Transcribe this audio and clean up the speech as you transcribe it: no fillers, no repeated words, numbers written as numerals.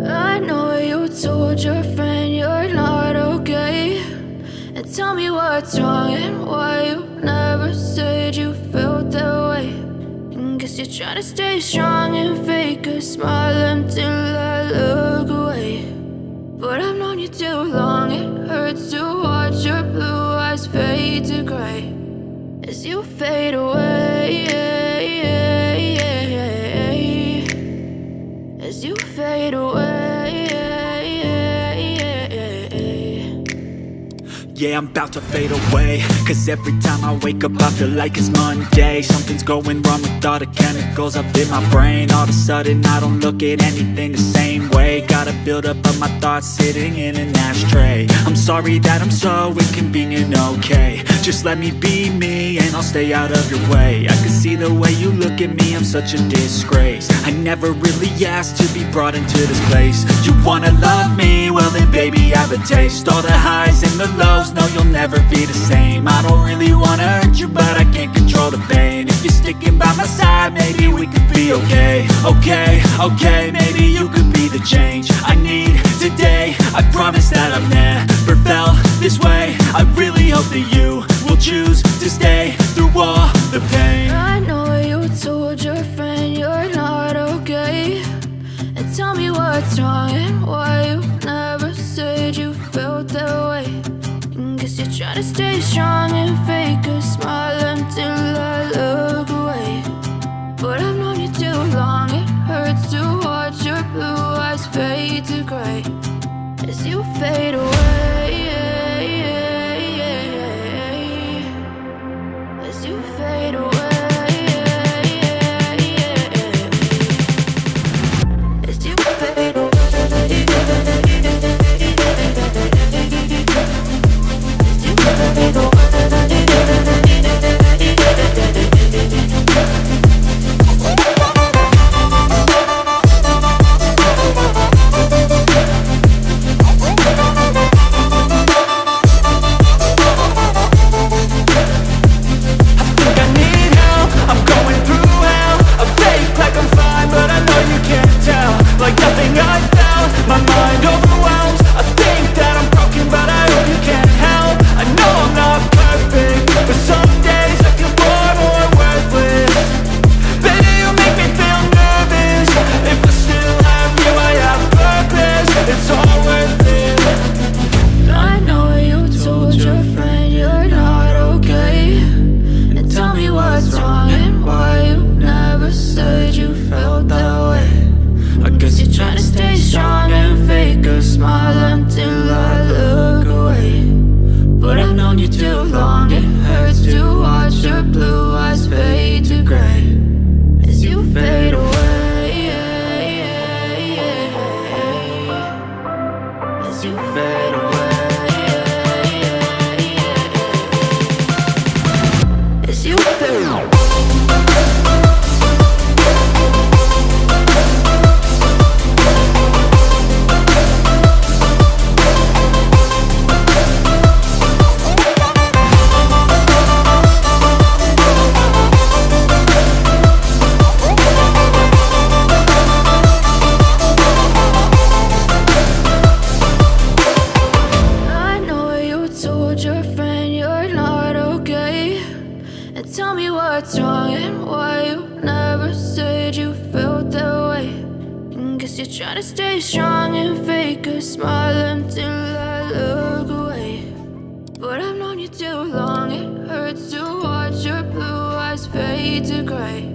I know you told your friend you're not okay, and tell me what's wrong and why you never said you felt that way. And guess you're trying to stay strong and fake a smile until I look away. But I've known you too long, it hurts to watch your blue eyes fade to gray as you fade away, as you fade away. Yeah, I'm about to fade away, cause every time I wake up I feel like it's Monday. Something's going wrong with all the chemicals up in my brain. All of a sudden I don't look at anything the same way. Got a buildup of my thoughts sitting in an ashtray. I'm sorry that I'm so inconvenient, okay. Just let me be me and I'll stay out of your way. I can see the way you look at me, I'm such a disgrace. I never really asked to be brought into this place. You wanna love me? Well then baby I have a taste. All the highs and the lows, no you'll never be the same. I don't really wanna hurt you but I can't control the pain. If you're sticking by my side maybe we could be okay. Okay, maybe you could be the change I need today. I promise that I've never felt this way. I really hope that you will choose to stay through all the pain. I know you told your friend you're not okay, and tell me what's wrong and why you never said you felt that way. And guess you're trying to stay strong and fake a smile until I look away. But I've known you too long, it hurts to watch your blue eyes fade to gray as you fade away, as you fade away. Tell me what's wrong and why you never said you felt that way. And guess you're trying to stay strong and fake a smile until I look away. But I've known you too long, it hurts to watch your blue eyes fade to gray